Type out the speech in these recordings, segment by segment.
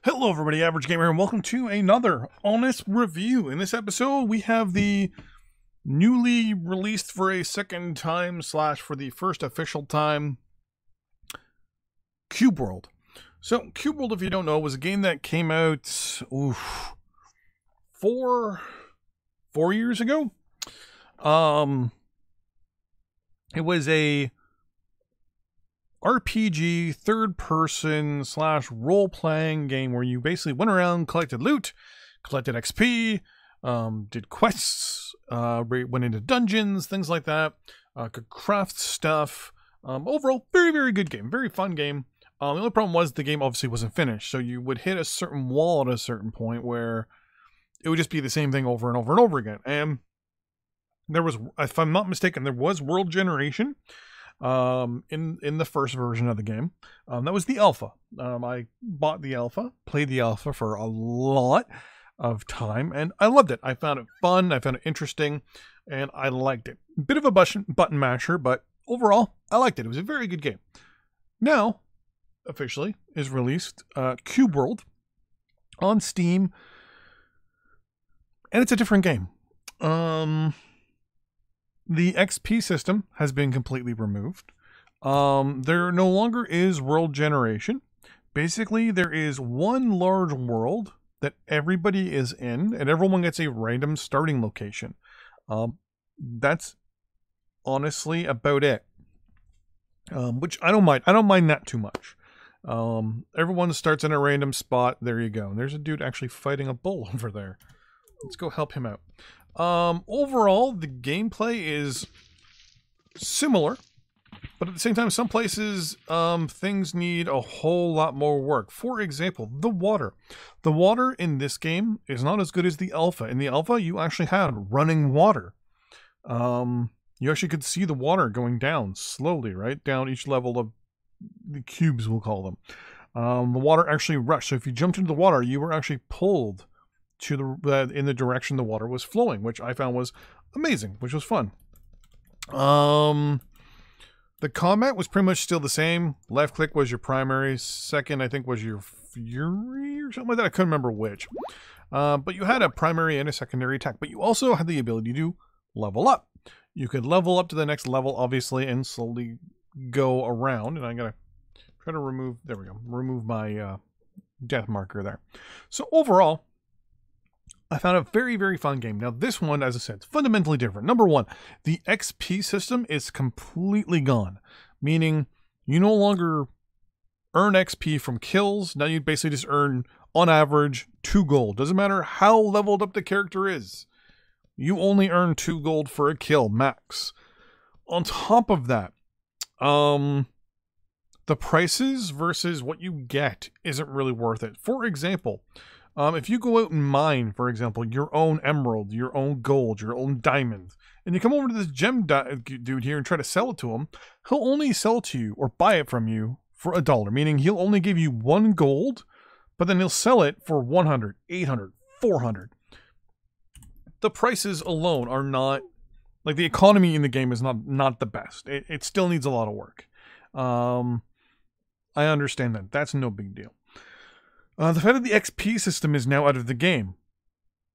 Hello everybody, Average Gamer, and welcome to another honest review. In this episode, we have the newly released for a second time / for the first official time, Cube World. So, Cube World, if you don't know, was a game that came out, 4 years ago. It was a RPG third-person / role-playing game where you basically went around, collected loot, collected XP, did quests, went into dungeons, things like that, could craft stuff. Overall, very, very good game, very fun game. The only problem was the game obviously wasn't finished, so you would hit a certain wall at a certain point where it would just be the same thing over and over and over again. And there was, if I'm not mistaken, there was world generation in the first version of the game. That was the alpha. I bought the alpha, played the alpha for a lot of time, and I loved it. I found it fun, I found it interesting, and I liked it. Bit of a button masher, but overall, I liked it. It was a very good game. Now, officially, is released Cube World on Steam, and it's a different game. The XP system has been completely removed. There no longer is world generation. Basically, there is one large world that everybody is in, and everyone gets a random starting location. That's honestly about it. Which I don't mind. I don't mind that too much. Everyone starts in a random spot. There you go. And there's a dude actually fighting a bull over there. Let's go help him out. Overall, the gameplay is similar, but at the same time, some places, things need a whole lot more work. For example, the water. The water in this game is not as good as the alpha. In the alpha, you actually had running water. You actually could see the water going down slowly, right? Down each level of the cubes, we'll call them. The water actually rushed. So if you jumped into the water, you were actually pulled to in the direction the water was flowing, which I found was amazing, which was fun. The combat was pretty much still the same. Left click was your primary. Second, I think, was your fury or something like that. I couldn't remember which. But you had a primary and a secondary attack. But you also had the ability to level up. You could level up to the next level, obviously, and slowly go around. And I'm going to try to remove, there we go, remove my death marker there. So overall, I found a very, very fun game. Now, this one, as I said, is fundamentally different. Number one, the XP system is completely gone, meaning you no longer earn XP from kills. Now you basically just earn, on average, 2 gold. Doesn't matter how leveled up the character is. You only earn 2 gold for a kill, max. On top of that, the prices versus what you get isn't really worth it. For example, if you go out and mine, for example, your own emerald, your own gold, your own diamond, and you come over to this gem dude here and try to sell it to him, he'll only sell it to you or buy it from you for $1, meaning he'll only give you 1 gold, but then he'll sell it for 100, 800, 400. The prices alone are not, like, the economy in the game is not the best. It still needs a lot of work. I understand that. That's no big deal. The fact that the XP system is now out of the game,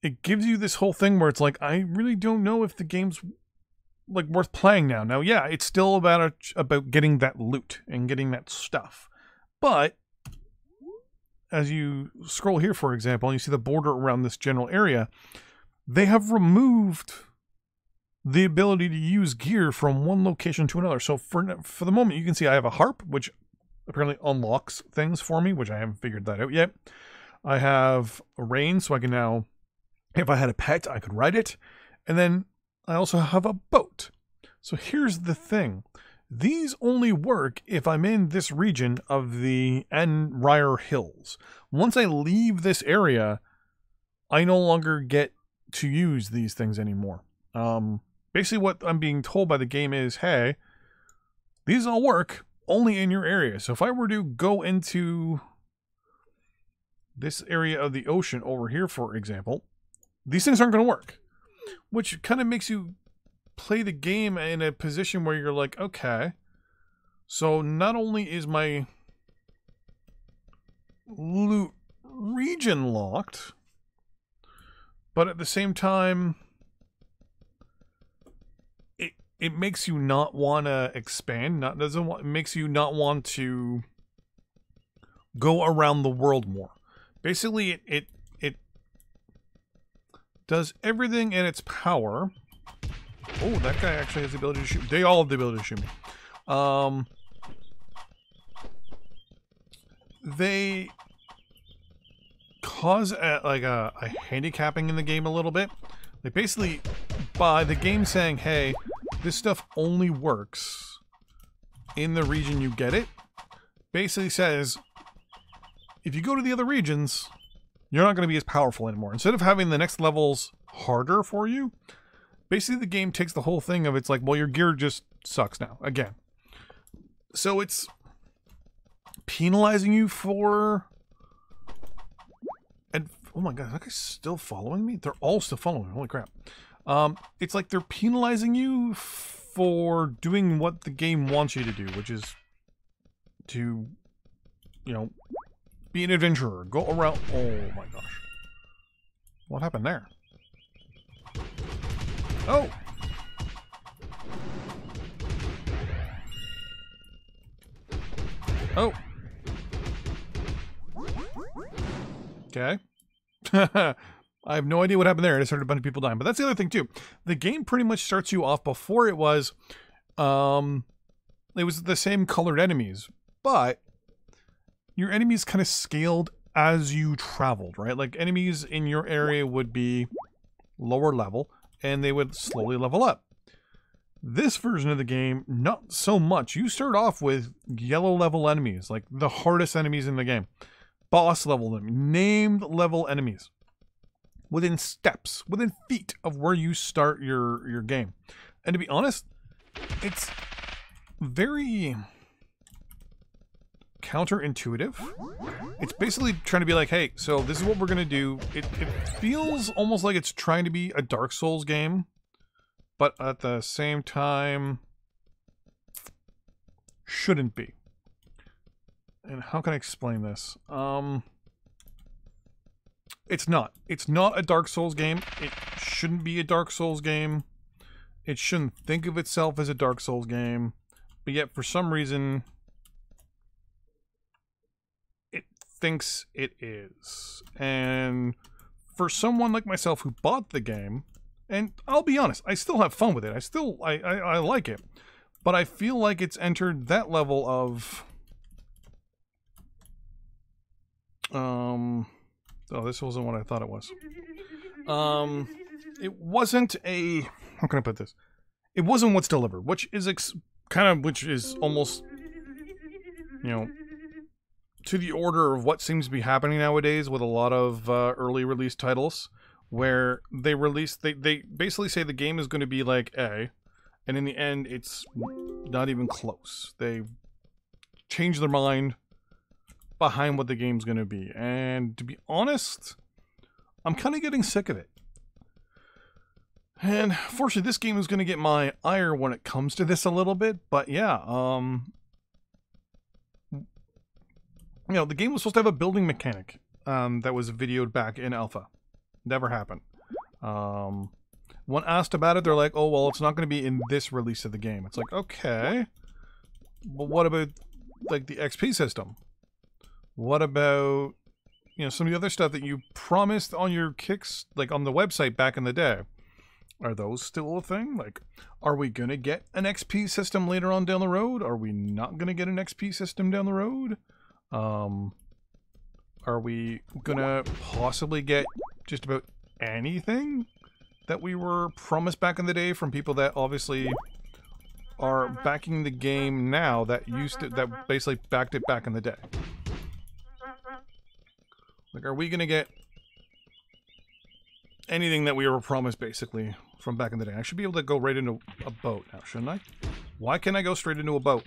it gives you this whole thing where it's like, I really don't know if the game's like worth playing now. Now, yeah, it's still about getting that loot and getting that stuff. But as you scroll here, for example, and you see the border around this general area, they have removed the ability to use gear from one location to another. So for the moment, you can see I have a harp, which apparently unlocks things for me, which I haven't figured that out yet. I have a rein, so I can now, if I had a pet, I could ride it. And then I also have a boat. So here's the thing. These only work if I'm in this region of the Anrire Hills. Once I leave this area, I no longer get to use these things anymore. Basically what I'm being told by the game is, hey, these all work only in your area. So if I were to go into this area of the ocean over here, for example, these things aren't going to work, which kind of makes you play the game in a position where you're like, okay, so not only is my loot region locked, but at the same time, it makes you not want to expand. It makes you not want to go around the world more. Basically, it does everything in its power. Oh, that guy actually has the ability to shoot. They all have the ability to shoot me. They cause a handicapping in the game a little bit. Like basically, by the game saying, hey, this stuff only works in the region you get it, basically says, if you go to the other regions, you're not going to be as powerful anymore. Instead of having the next levels harder for you, basically the game takes the whole thing of, it's like, well, your gear just sucks now, again. So it's penalizing you for... And, oh my god, that guy's still following me? They're all still following me, holy crap. It's like they're penalizing you for doing what the game wants you to do, which is to, you know, be an adventurer. Go around. Oh my gosh. What happened there? Oh! Oh! Okay. I have no idea what happened there. I just heard a bunch of people dying. But that's the other thing, too. The game pretty much starts you off before it was the same colored enemies. But your enemies kind of scaled as you traveled, right? Like, enemies in your area would be lower level, and they would slowly level up. This version of the game, not so much. You start off with yellow level enemies, like the hardest enemies in the game. Boss level enemies, named level enemies. Within steps, within feet of where you start your game. And to be honest, it's very counterintuitive. It's basically trying to be like, hey, so this is what we're going to do. It feels almost like it's trying to be a Dark Souls game, but at the same time, shouldn't be. And how can I explain this? It's not. It's not a Dark Souls game. It shouldn't be a Dark Souls game. It shouldn't think of itself as a Dark Souls game. But yet, for some reason, it thinks it is. And for someone like myself who bought the game, and I'll be honest, I still have fun with it. I like it. But I feel like it's entered that level of... Oh, this wasn't what I thought it was. It wasn't a... How can I put this? It wasn't what's delivered, which is which is almost, you know, to the order of what seems to be happening nowadays with a lot of early release titles, where they basically say the game is going to be like A, and in the end, it's not even close. They change their mind behind what the game's going to be. And to be honest, I'm kind of getting sick of it. And fortunately, this game is going to get my ire when it comes to this a little bit. But yeah, you know, the game was supposed to have a building mechanic that was videoed back in alpha. Never happened. When asked about it, they're like, oh, well, it's not going to be in this release of the game. It's like, okay. But what about, like, the XP system? What about, you know, some of the other stuff that you promised on your kicks, like on the website back in the day? Are those still a thing? Like, are we going to get an XP system later on down the road? Are we not going to get an XP system down the road? Are we going to possibly get just about anything that we were promised back in the day from people that obviously are backing the game now that basically backed it back in the day? Like, are we going to get anything that we were promised, basically, from back in the day? I should be able to go right into a boat now, shouldn't I? Why can't I go straight into a boat?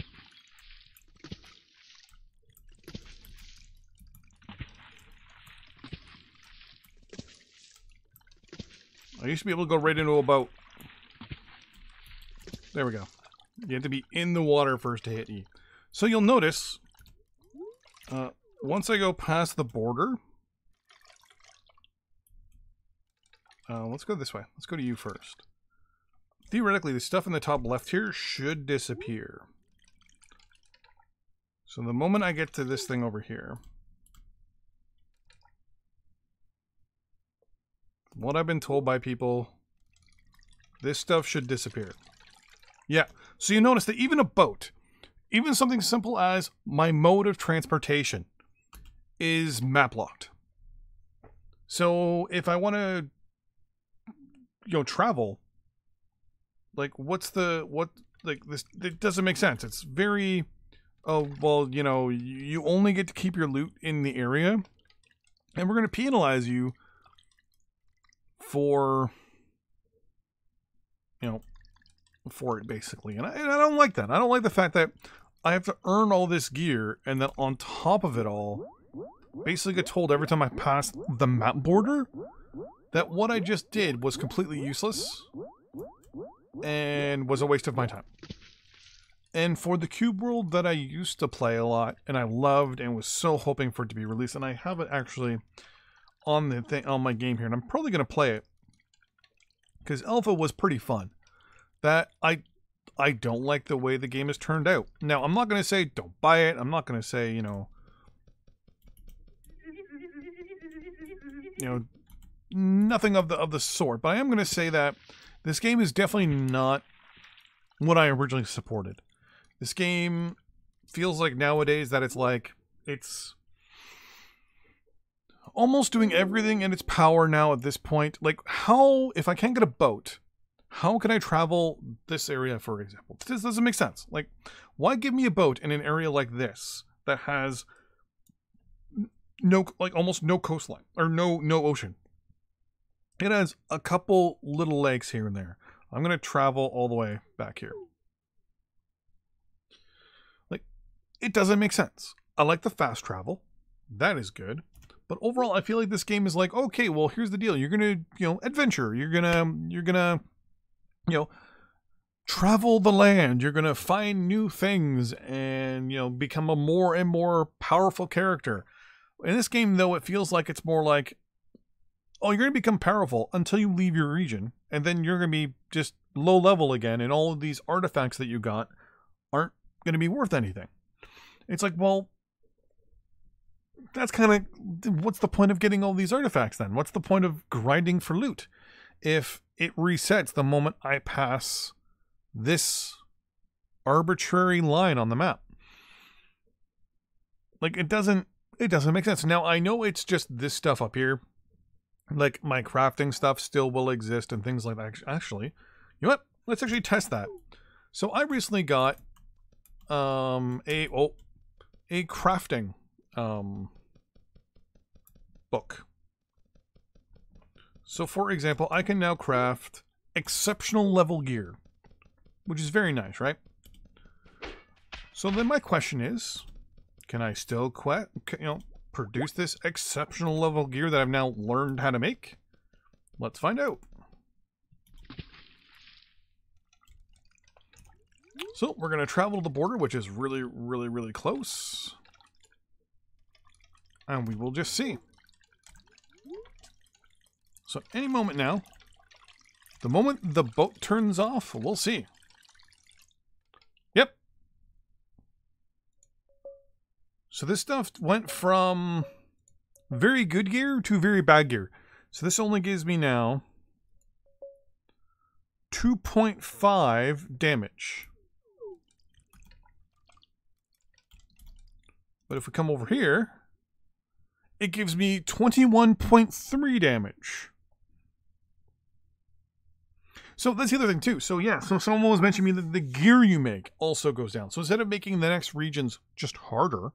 I used to be able to go right into a boat. There we go. You have to be in the water first to hit E. So you'll notice, once I go past the border, Let's go this way. Let's go to you first. Theoretically, the stuff in the top left here should disappear. So the moment I get to this thing over here, what I've been told by people, this stuff should disappear. Yeah, so you notice that even a boat, even something simple as my mode of transportation is map locked. So if I want to, travel, like this, it doesn't make sense. It's very, oh, well, you only get to keep your loot in the area, and we're going to penalize you for, for it, basically. And I don't like that. I don't like the fact that I have to earn all this gear, and then on top of it all, basically get told every time I pass the map border that what I just did was completely useless and was a waste of my time. And for the Cube World that I used to play a lot and I loved and was so hoping for it to be released, and I have it actually on the thing on my game here, and I'm probably going to play it because Alpha was pretty fun. That I don't like the way the game has turned out. Now, I'm not going to say don't buy it. I'm not going to say, nothing of the sort, but I am going to say that this game is definitely not what I originally supported. This game feels like nowadays that it's almost doing everything in its power now at this point. Like, how, if I can't get a boat, how can I travel this area, for example? This doesn't make sense. Like, why give me a boat in an area like this that has almost no coastline or no ocean? It has a couple little lakes here and there. I'm going to travel all the way back here. Like, it doesn't make sense. I like the fast travel. That is good. But overall, I feel like this game is like, okay, well, here's the deal. You're going to, adventure. You're going to, travel the land. You're going to find new things and, become a more and more powerful character. In this game, though, it feels like it's more like, oh, you're going to become powerful until you leave your region, and then you're going to be just low level again, and all of these artifacts that you got aren't going to be worth anything. It's like, well, that's kind of, what's the point of getting all these artifacts then? What's the point of grinding for loot if it resets the moment I pass this arbitrary line on the map? Like, it doesn't make sense. Now, I know it's just this stuff up here. Like, my crafting stuff still will exist and things like that. Actually, you know what? Let's actually test that. So I recently got a crafting book. So for example, I can now craft exceptional level gear, which is very nice, right? So then my question is, can I still produce this exceptional level gear that I've now learned how to make? Let's find out. So we're going to travel to the border, which is really, really, really close. And we will just see. So any moment now, the moment the boat turns off, we'll see. Yep. So this stuff went from very good gear to very bad gear. So this only gives me now 2.5 damage. But if we come over here, it gives me 21.3 damage. So that's the other thing too. So yeah, so someone was mentioning me that the gear you make also goes down. So instead of making the next regions just harder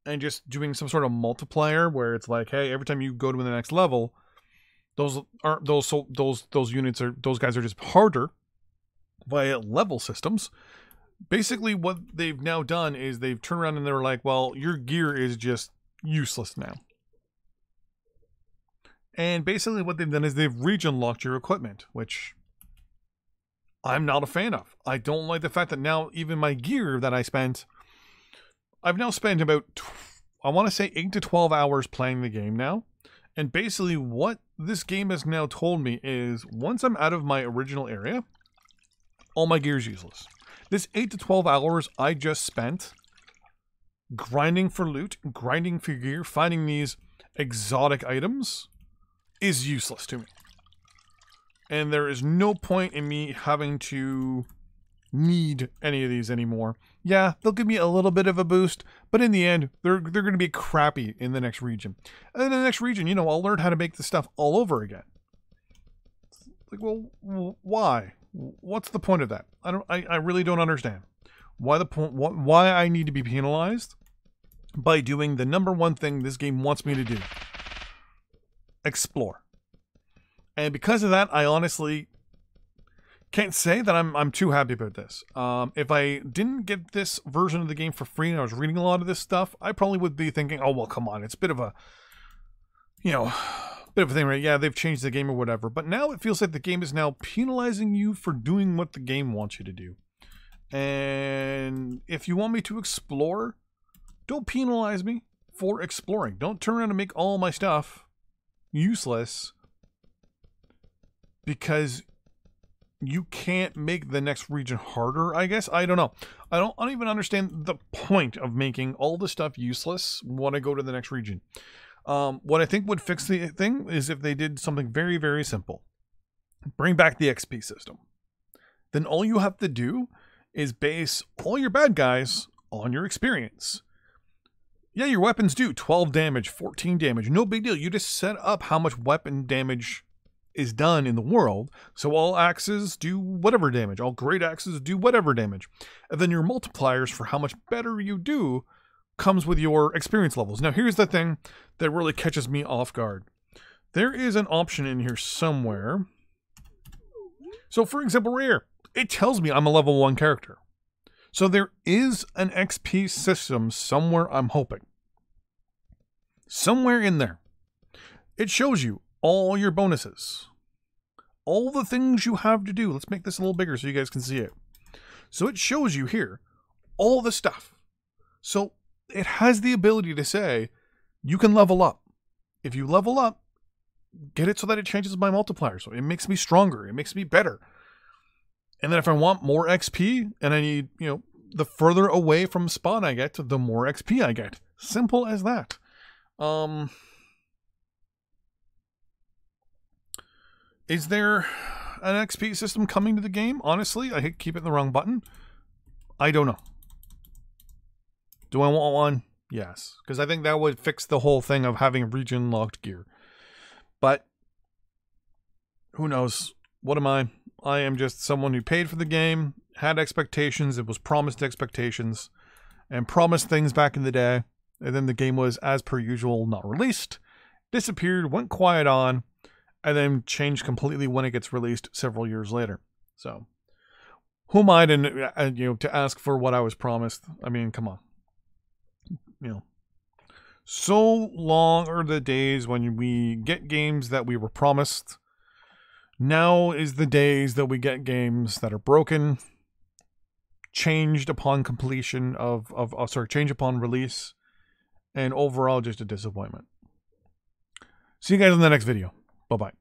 and just doing some sort of multiplier where it's like, hey, every time you go to the next level, those guys are just harder via level systems. Basically what they've now done is they've turned around and they're like, well, your gear is just useless now. And basically what they've done is they've region locked your equipment, which I'm not a fan of. I don't like the fact that now even my gear that I spent, I've now spent about, I want to say 8 to 12 hours playing the game now. And basically what this game has now told me is once I'm out of my original area, all my gear is useless. This 8 to 12 hours I just spent grinding for loot, grinding for gear, finding these exotic items is useless to me. And there is no point in me having to need any of these anymore. Yeah, they'll give me a little bit of a boost, but in the end, they're going to be crappy in the next region. And in the next region, you know, I'll learn how to make the stuff all over again. Like, well, why? What's the point of that? I really don't understand. Why I need to be penalized by doing the number one thing this game wants me to do. Explore. And because of that, I honestly can't say that I'm too happy about this. If I didn't get this version of the game for free and I was reading a lot of this stuff, I probably would be thinking, oh, well, come on. It's a bit of a, you know, bit of a thing, right? Yeah, they've changed the game or whatever. But now it feels like the game is now penalizing you for doing what the game wants you to do. And if you want me to explore, don't penalize me for exploring. Don't turn around and make all my stuff useless because you can't make the next region harder, I guess. I don't know. I don't even understand the point of making all the stuff useless when I go to the next region. What I think would fix the thing is if they did something very, very simple. Bring back the XP system. Then all you have to do is base all your bad guys on your experience. Yeah, your weapons do 12 damage, 14 damage. No big deal. You just set up how much weapon damage is done in the world. So all axes do whatever damage. All great axes do whatever damage. And then your multipliers for how much better you do comes with your experience levels. Now here's the thing that really catches me off guard. There is an option in here somewhere. So for example, right here, it tells me I'm a level 1 character. So there is an XP system somewhere, I'm hoping. Somewhere in there. It shows you all your bonuses. All the things you have to do. Let's make this a little bigger so you guys can see it. So it shows you here all the stuff. So it has the ability to say, you can level up. If you level up, get it so that it changes my multiplier. So it makes me stronger. It makes me better. And then if I want more XP and I need, you know, the further away from spawn I get, the more XP I get. Simple as that. Is there an XP system coming to the game? Honestly, I hate keeping the wrong button. I don't know. Do I want one? Yes. Because I think that would fix the whole thing of having region locked gear. But who knows? What am I? I am just someone who paid for the game, had expectations, it was promised expectations, and promised things back in the day. And then the game was, as per usual, not released, disappeared, went quiet on, and then changed completely when it gets released several years later. So, who am I to ask for what I was promised? I mean, come on. You know, so long are the days when we get games that we were promised. Now is the days that we get games that are broken, changed upon completion changed upon release, and overall just a disappointment. See you guys in the next video. Bye-bye.